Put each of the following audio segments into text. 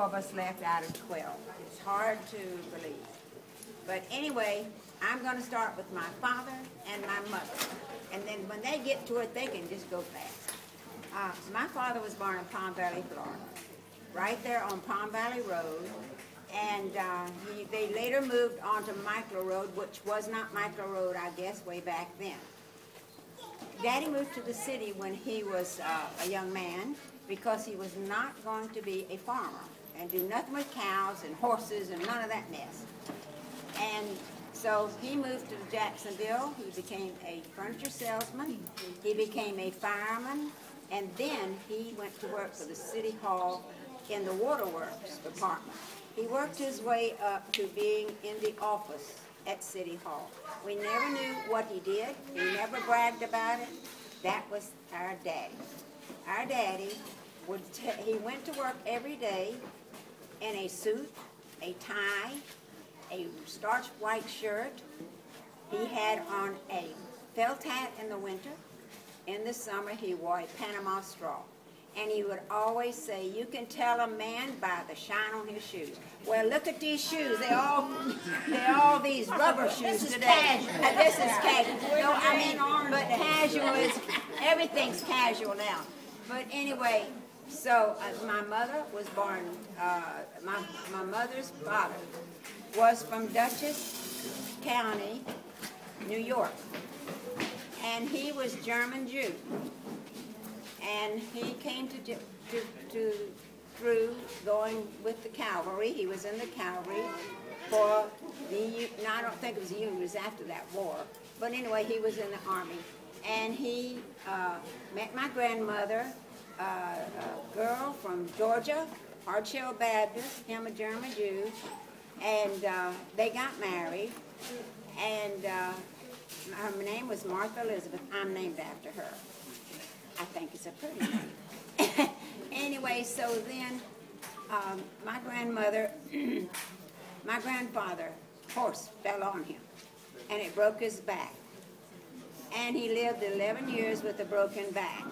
of us left out of 12. It's hard to believe. But anyway, I'm going to start with my father and my mother. And then when they get to it, they can just go fast. My father was born in Palm Valley, Florida, right there on Palm Valley Road. And they later moved on to Mickler Road, which was not Mickler Road, I guess, way back then. Daddy moved to the city when he was a young man because he was not going to be a farmer and do nothing with cows and horses and none of that mess. And so he moved to Jacksonville. He became a furniture salesman. He became a fireman. And then he went to work for the City Hall in the waterworks department. He worked his way up to being in the office at City Hall. We never knew what he did. He never bragged about it. That was our daddy. Our daddy, he went to work every day in a suit, a tie, a starched white shirt. He had on a felt hat in the winter. In the summer, he wore a Panama straw. And he would always say, you can tell a man by the shine on his shoes. Well, look at these shoes. They're all these rubber shoes today. This is casual. No, I mean, but casual is, everything's casual now. But anyway, so my mother was born, my mother's father was from Dutchess County, New York. And he was German Jew. And he came through going with the cavalry. He was in the cavalry for the, no, I don't think it was the Union, it was after that war. But anyway, he was in the army. And he met my grandmother, a girl from Georgia, Hartshill Baptist, him a German Jew. And they got married. And her name was Martha Elizabeth. I'm named after her. I think it's a pretty name. Anyway, so then my grandfather, horse fell on him, and it broke his back. And he lived 11 years with a broken back.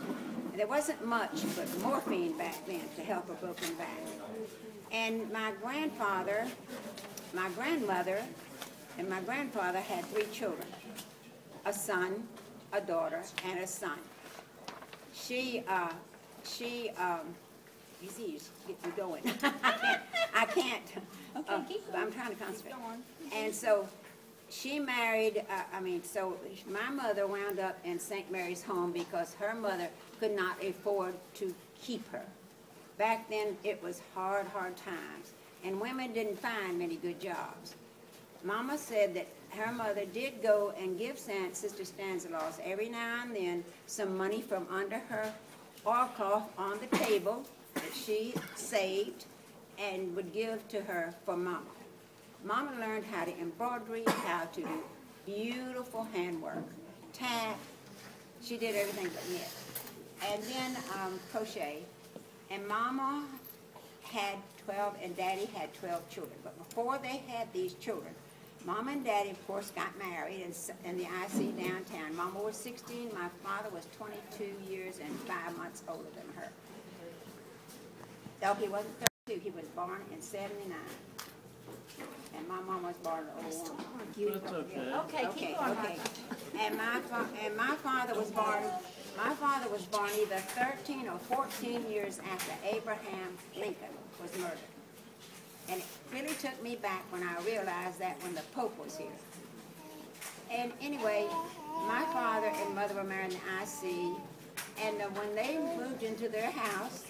There wasn't much but morphine back then to help a broken back. And my grandfather, my grandmother, and my grandfather had 3 children, a son, a daughter, and a son. You see, you get me going. I can't. Okay, keep going. I'm trying to concentrate. And so she married, so my mother wound up in St. Mary's home because her mother could not afford to keep her. Back then, it was hard times, and women didn't find many good jobs. Mama said that her mother did go and give Sister Stanislaus every now and then some money from under her oilcloth on the table that she saved and would give to her for Mama. Mama learned how to embroidery, how to do beautiful handwork, tack. She did everything but knit. And then crochet. And Mama had 12 and Daddy had 12 children. But before they had these children, Mama and Daddy, of course, got married in the IC downtown. Mama was 16, my father was 22 years and 5 months older than her. Though he wasn't 32, he was born in 79. And my mom was born in 01. That's okay. Okay, keep going. Okay. And my father was born either 13 or 14 years after Abraham Lincoln was murdered. And it really took me back when I realized that when the Pope was here. And anyway, my father and mother were married in the IC, and when they moved into their house,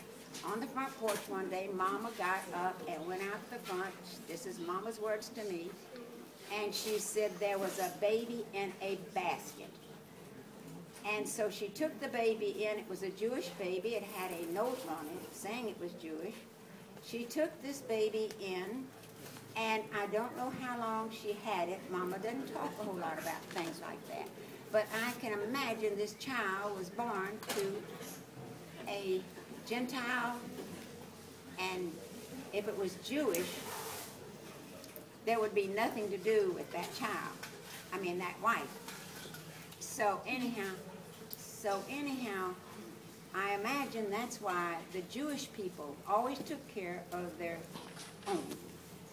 on the front porch one day, Mama got up and went out the front. This is Mama's words to me. And she said there was a baby in a basket. And so she took the baby in. It was a Jewish baby. It had a note on it saying it was Jewish. She took this baby in, and I don't know how long she had it. Mama doesn't talk a whole lot about things like that. But I can imagine this child was born to a Gentile, and if it was Jewish, there would be nothing to do with that child. I mean, that wife. So anyhow, I imagine that's why the Jewish people always took care of their own.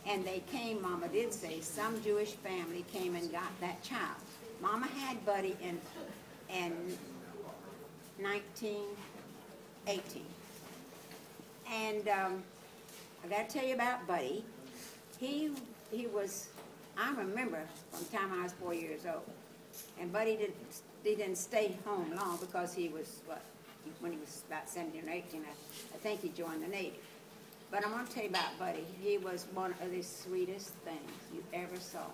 And they came, Mama did say, some Jewish family came and got that child. Mama had Buddy in 1918. And I got to tell you about Buddy. He was, I remember from the time I was 4 years old. And Buddy didn't stay home long because he was, when he was about 17 or 18, I think he joined the Navy. But I want to tell you about Buddy. He was one of the sweetest things you ever saw.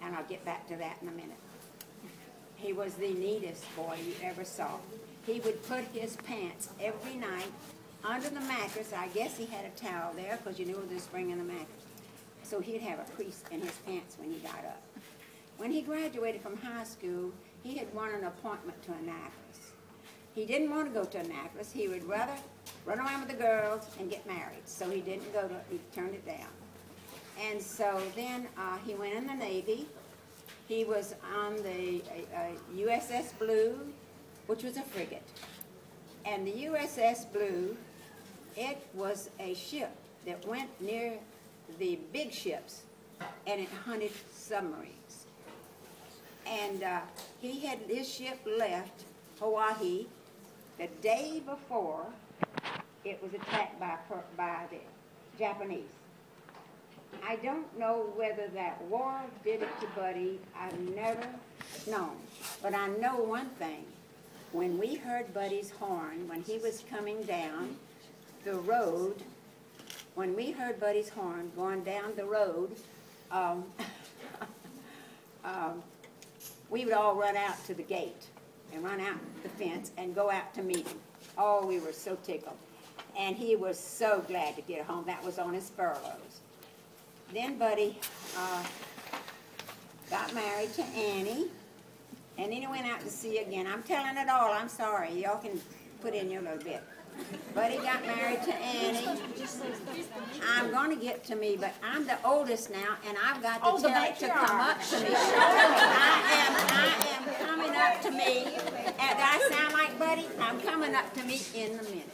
And I'll get back to that in a minute. He was the neatest boy you ever saw. He would put his pants every night under the mattress. I guess he had a towel there because you knew there was a spring in the mattress. So he'd have a crease in his pants when he got up. When he graduated from high school, he had won an appointment to Annapolis. He didn't want to go to Annapolis. He would rather run around with the girls and get married. So he didn't go to, he turned it down. And so then he went in the Navy. He was on the USS Blue, which was a frigate. And the USS Blue, it was a ship that went near the big ships, and it hunted submarines. And his ship left Hawaii the day before it was attacked by the Japanese. I don't know whether that war did it to Buddy. I've never known. But I know one thing. When we heard Buddy's horn, when he was coming down the road, when we heard Buddy's horn going down the road, we would all run out to the gate and run out the fence and go out to meet him. Oh, we were so tickled. And he was so glad to get home. That was on his furloughs. Then Buddy got married to Annie, and then he went out to sea again. I'm telling it all. I'm sorry. Y'all can put in your little bit. Buddy got married to Annie. I'm going to get to me, but I'm the oldest now, and I've got to tell it to come up to me. I am coming up to me. Do I sound like Buddy? I'm coming up to me in a minute.